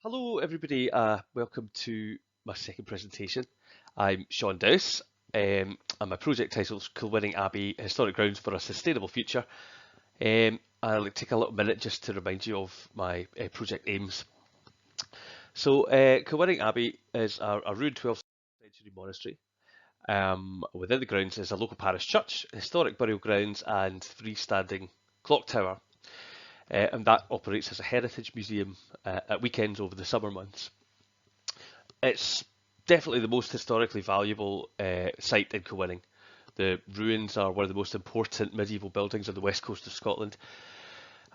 Hello, everybody. Welcome to my second presentation. I'm Sean Dowse, and my project title is Kilwinning Abbey Historic Grounds for a Sustainable Future. I'll take a little minute just to remind you of my project aims. So, Kilwinning Abbey is a ruined 12th century monastery. Within the grounds is a local parish church, historic burial grounds, and freestanding clock tower. And that operates as a heritage museum at weekends over the summer months. It's definitely the most historically valuable site in Kilwinning. The ruins are one of the most important medieval buildings on the west coast of Scotland.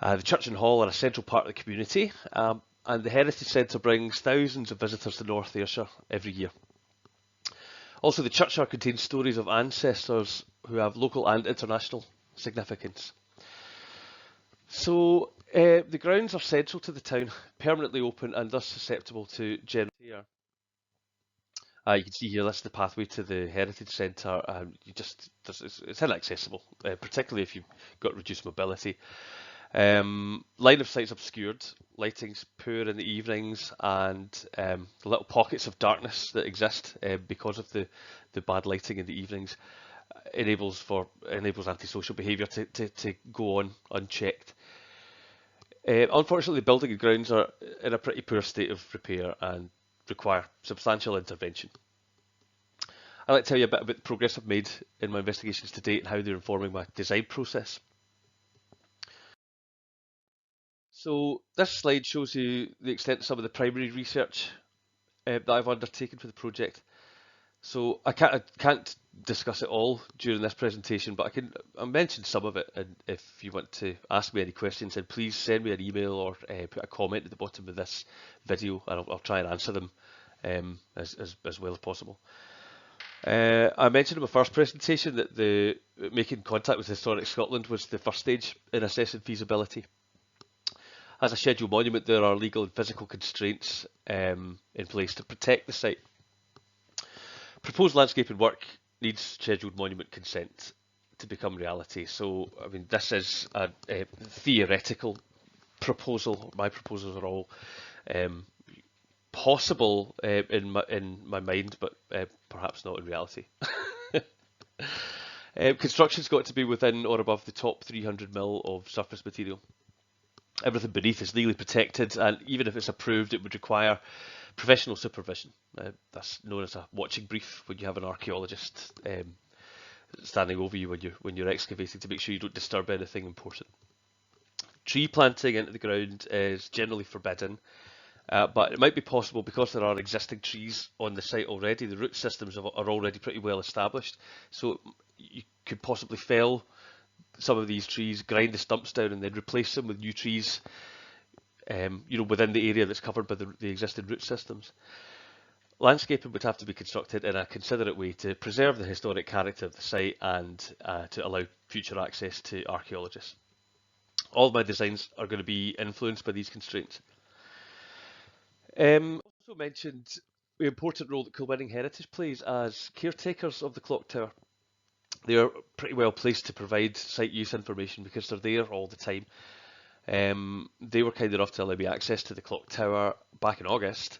The church and hall are a central part of the community, and the Heritage Centre brings thousands of visitors to North Ayrshire every year. Also, the churchyard contains stories of ancestors who have local and international significance. So, the grounds are central to the town, permanently open and thus susceptible to general care. You can see here, this is the pathway to the Heritage Centre. It's inaccessible, particularly if you've got reduced mobility. Line of sight's obscured, lighting's poor in the evenings, and the little pockets of darkness that exist because of the bad lighting in the evenings enables antisocial behaviour to go on unchecked. Unfortunately, the building and grounds are in a pretty poor state of repair and require substantial intervention. I'd like to tell you a bit about the progress I've made in my investigations to date and how they're informing my design process. So this slide shows you the extent of some of the primary research that I've undertaken for the project. So I can't discuss it all during this presentation, but I'll mention some of it, and if you want to ask me any questions, then please send me an email or put a comment at the bottom of this video, and I'll try and answer them as well as possible. I mentioned in my first presentation that making contact with Historic Scotland was the first stage in assessing feasibility. As a scheduled monument, there are legal and physical constraints in place to protect the site. Proposed landscaping work needs scheduled monument consent to become reality. So, I mean, this is a theoretical proposal. My proposals are all possible in my mind, but perhaps not in reality. Construction's got to be within or above the top 300 mil of surface material. Everything beneath is legally protected, and even if it's approved, it would require professional supervision. That's known as a watching brief, when you have an archaeologist standing over you when you're excavating to make sure you don't disturb anything important. Tree planting into the ground is generally forbidden, but it might be possible because there are existing trees on the site already. The root systems are already pretty well established, so you could possibly fell some of these trees, grind the stumps down, and then replace them with new trees, within the area that's covered by the existing root systems. Landscaping would have to be constructed in a considerate way to preserve the historic character of the site and to allow future access to archaeologists. All of my designs are going to be influenced by these constraints. Also mentioned the important role that Kilwinning Heritage plays as caretakers of the clock tower. They are pretty well placed to provide site use information because they're there all the time. They were kind enough to allow me access to the clock tower back in August,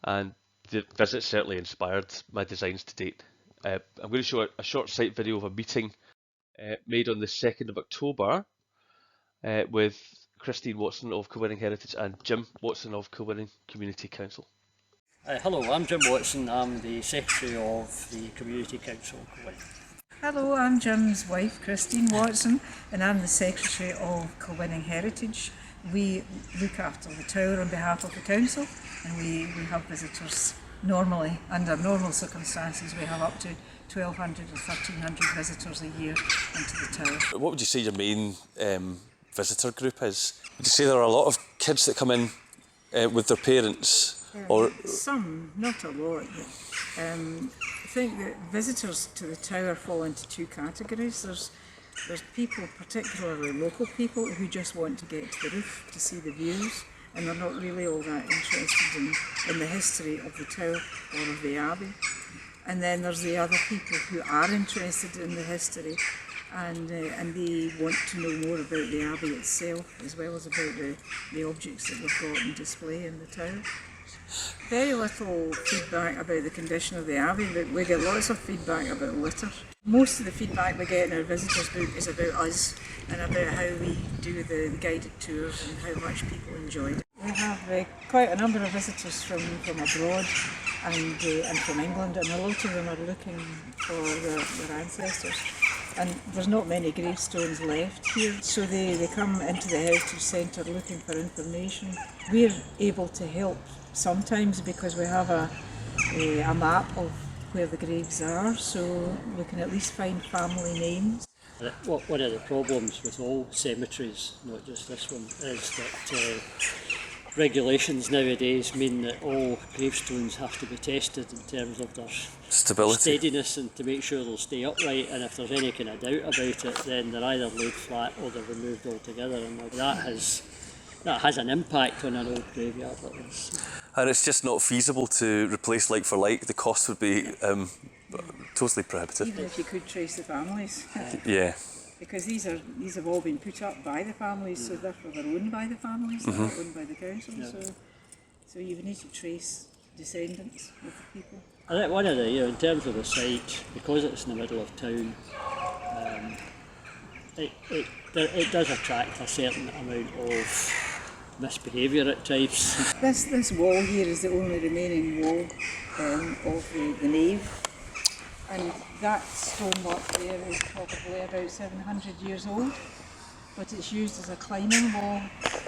and the visit certainly inspired my designs to date. I'm going to show a short site video of a meeting made on the 2nd of October with Christine Watson of Kilwinning Heritage and Jim Watson of Kilwinning Community Council. Hello, I'm Jim Watson. I'm the Secretary of the Community Council. Hello, I'm Jim's wife, Christine Watson, and I'm the Secretary of Kilwinning Heritage. We look after the tower on behalf of the council, and we have visitors normally. Under normal circumstances, we have up to 1,200 or 1,300 visitors a year into the tower. What would you say your main visitor group is? Would you say there are a lot of kids that come in with their parents? Or some, not a lot. I think that visitors to the tower fall into two categories. There's people, particularly local people, who just want to get to the roof to see the views, and they're not really all that interested in the history of the tower or of the abbey. And then there's the other people who are interested in the history and they want to know more about the Abbey itself, as well as about the objects that we've got on display in the tower. Very little feedback about the condition of the Abbey, but we get lots of feedback about litter. Most of the feedback we get in our visitors book is about us and about how we do the guided tours and how much people enjoyed it. We have quite a number of visitors from abroad and from England, and a lot of them are looking for their ancestors. And there's not many gravestones left here, so they come into the Heritage Centre looking for information. We're able to help sometimes because we have a map of where the graves are, so we can at least find family names. One of the problems with all cemeteries, not just this one, is that regulations nowadays mean that all gravestones have to be tested in terms of their Stability. steadiness and to make sure they'll stay upright, and if there's any kind of doubt about it, then they're either laid flat or they're removed altogether, and that has an impact on an old graveyard like this. And it's just not feasible to replace like for like. The cost would be totally prohibitive. Even if you could trace the families. Yeah. Because these have all been put up by the families, so therefore they're owned by the families, they're not owned by the council. Yeah. So you would need to trace descendants of the people. I think one of the, in terms of the site, because it's in the middle of town, it does attract a certain amount of misbehaviour at times. This wall here is the only remaining wall of the nave. And that stonework there is probably about 700 years old, but it's used as a climbing wall,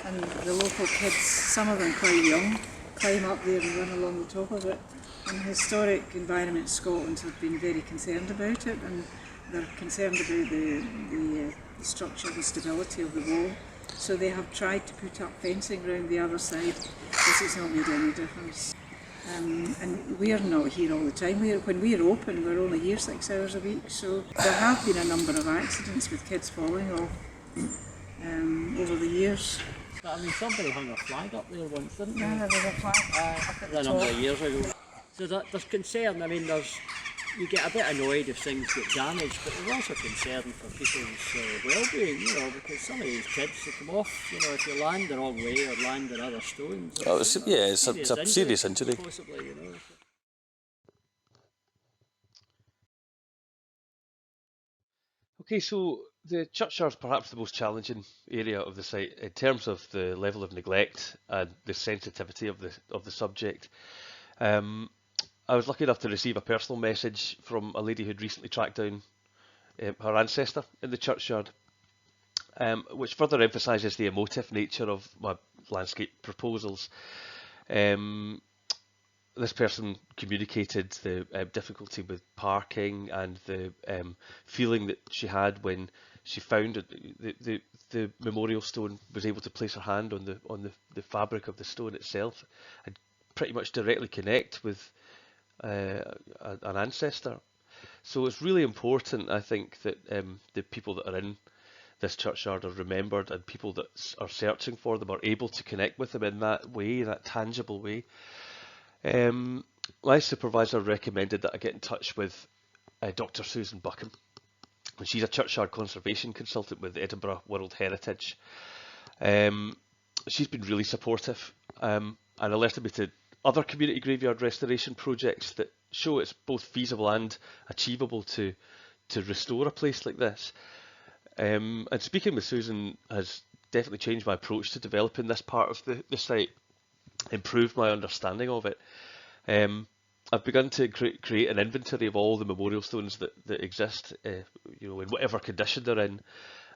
and the local kids, some of them quite young, climb up there and run along the top of it. And Historic Environment Scotland have been very concerned about it, and they're concerned about the structure, the stability of the wall. So they have tried to put up fencing around the other side, but it's not made any difference. And we're not here all the time. When we're open, we're only here 6 hours a week, so there have been a number of accidents with kids falling off over the years. But I mean, somebody hung a flag up there once, didn't they? Yeah, there was a flag up at the A top. number of years ago. So there's concern. I mean, you get a bit annoyed if things get damaged, but there's also concern for people's well-being, because some of these kids, they come off, if you land the wrong way or land on other stones. It's a serious injury. Possibly, Okay, so the churchyard is perhaps the most challenging area of the site in terms of the level of neglect and the sensitivity of the subject. I was lucky enough to receive a personal message from a lady who'd recently tracked down her ancestor in the churchyard, which further emphasises the emotive nature of my landscape proposals. This person communicated the difficulty with parking and the feeling that she had when she found the memorial stone, was able to place her hand on the fabric of the stone itself and pretty much directly connect with an ancestor. So it's really important, I think, that the people that are in this churchyard are remembered, and people that are searching for them are able to connect with them in that way, that tangible way. My supervisor recommended that I get in touch with Dr. Susan Buckham. And she's a churchyard conservation consultant with Edinburgh World Heritage. She's been really supportive and alerted me to other community graveyard restoration projects that show it's both feasible and achievable to restore a place like this. And speaking with Susan has definitely changed my approach to developing this part of the site, improved my understanding of it. I've begun to create an inventory of all the memorial stones that exist, in whatever condition they're in,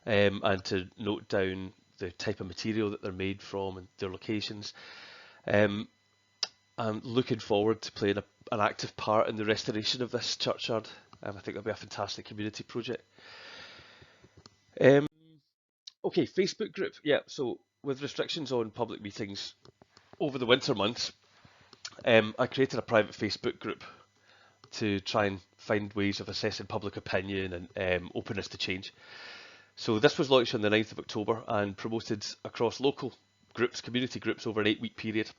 and to note down the type of material that they're made from and their locations. I'm looking forward to playing an active part in the restoration of this churchyard. I think that'll be a fantastic community project. Okay, Facebook group. Yeah, so with restrictions on public meetings over the winter months, I created a private Facebook group to try and find ways of assessing public opinion and openness to change. So this was launched on the 9th of October and promoted across local groups, community groups, over an 8-week period.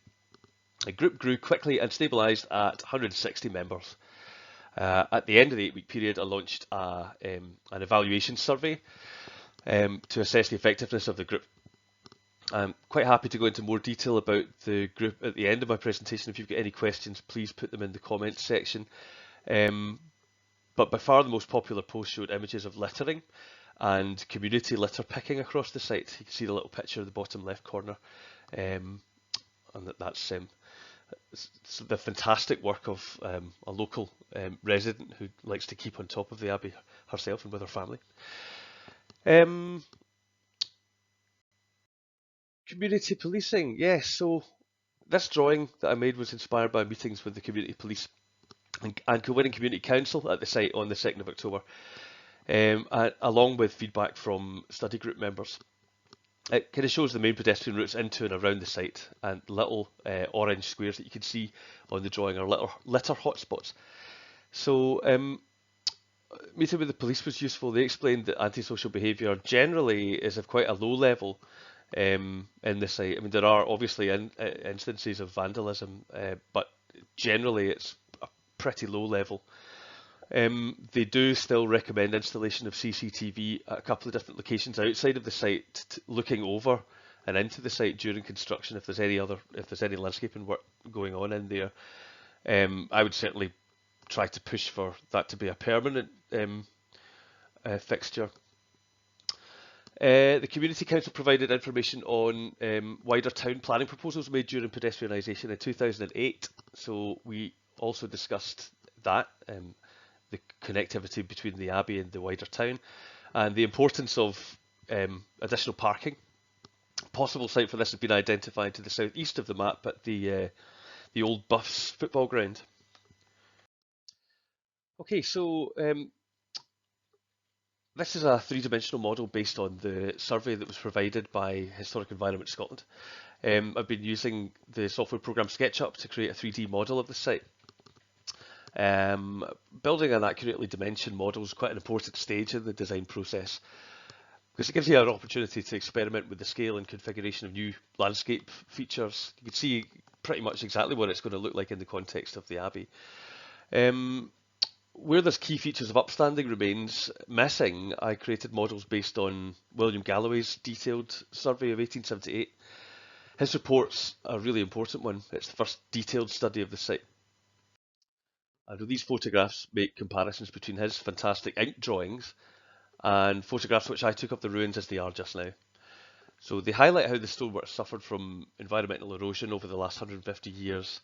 The group grew quickly and stabilised at 160 members. At the end of the 8-week period, I launched an evaluation survey to assess the effectiveness of the group. I'm quite happy to go into more detail about the group at the end of my presentation. If you've got any questions, please put them in the comments section. But by far the most popular post showed images of littering and community litter picking across the site. You can see the little picture in the bottom left corner, and that's the fantastic work of a local resident who likes to keep on top of the Abbey herself and with her family. Community policing, yes. So this drawing that I made was inspired by meetings with the community police and Kilwinning Community Council at the site on the 2nd of October, along with feedback from study group members. It kind of shows the main pedestrian routes into and around the site, and little orange squares that you can see on the drawing are litter hotspots. So meeting with the police was useful. They explained that antisocial behaviour generally is of quite a low level in the site. I mean, there are obviously instances of vandalism, but generally it's a pretty low level. They do still recommend installation of CCTV at a couple of different locations outside of the site, looking over and into the site during construction if there's any landscaping work going on in there. I would certainly try to push for that to be a permanent fixture. The Community Council provided information on wider town planning proposals made during pedestrianisation in 2008, so we also discussed that. The connectivity between the Abbey and the wider town, and the importance of additional parking. A possible site for this has been identified to the southeast of the map at the old Buffs football ground. Okay, so this is a three-dimensional model based on the survey that was provided by Historic Environment Scotland. I've been using the software program SketchUp to create a 3D model of the site. Building an accurately dimensioned model is quite an important stage in the design process because it gives you an opportunity to experiment with the scale and configuration of new landscape features. You can see pretty much exactly what it's going to look like in the context of the Abbey. Where there's key features of upstanding remains missing, I created models based on William Galloway's detailed survey of 1878. His report's a really important one. It's the first detailed study of the site. And these photographs make comparisons between his fantastic ink drawings and photographs which I took of the ruins as they are just now. So they highlight how the stonework suffered from environmental erosion over the last 150 years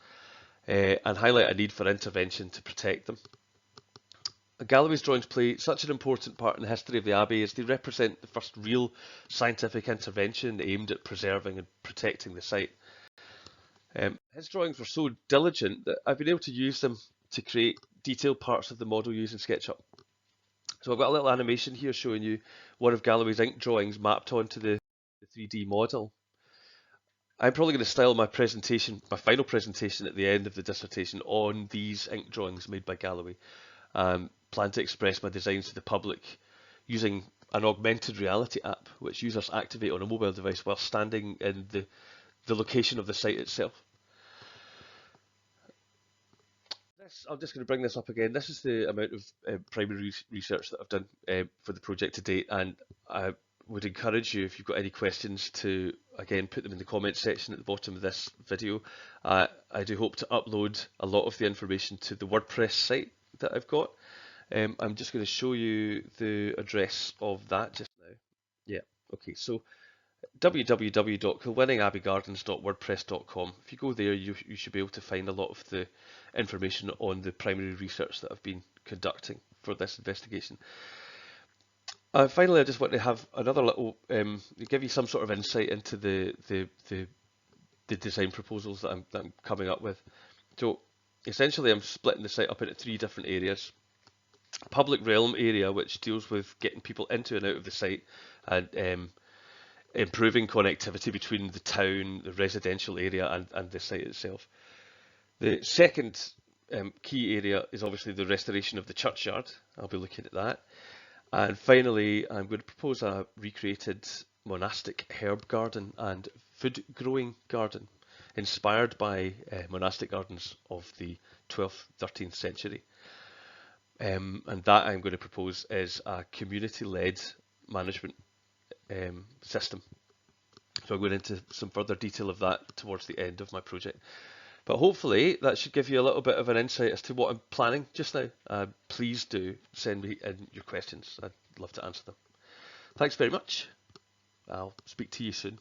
and highlight a need for intervention to protect them. Galloway's drawings play such an important part in the history of the Abbey as they represent the first real scientific intervention aimed at preserving and protecting the site. His drawings were so diligent that I've been able to use them to create detailed parts of the model using SketchUp. So I've got a little animation here showing you one of Galloway's ink drawings mapped onto the 3D model. I'm probably going to style my final presentation at the end of the dissertation on these ink drawings made by Galloway. Plan to express my designs to the public using an augmented reality app which users activate on a mobile device while standing in the location of the site itself. I'm just going to bring this up again. This is the amount of primary research that I've done for the project to date, and I would encourage you, if you've got any questions, to again put them in the comments section at the bottom of this video. I do hope to upload a lot of the information to the WordPress site that I've got. I'm just going to show you the address of that just now. Yeah, okay, so www.kilwinningabbey.wordpress.com. If you go there, you should be able to find a lot of the information on the primary research that I've been conducting for this investigation. Finally, I just want to have another little, give you some sort of insight into the design proposals that I'm coming up with. So essentially, I'm splitting the site up into 3 different areas. Public realm area, which deals with getting people into and out of the site and improving connectivity between the town, the residential area and the site itself. The second key area is obviously the restoration of the churchyard. I'll be looking at that. And finally, I'm going to propose a recreated monastic herb garden and food growing garden inspired by monastic gardens of the 12th, 13th century. And that I'm going to propose is a community-led management system. So I'll go into some further detail of that towards the end of my project. But hopefully that should give you a little bit of an insight as to what I'm planning just now. Please do send me in your questions. I'd love to answer them. Thanks very much. I'll speak to you soon.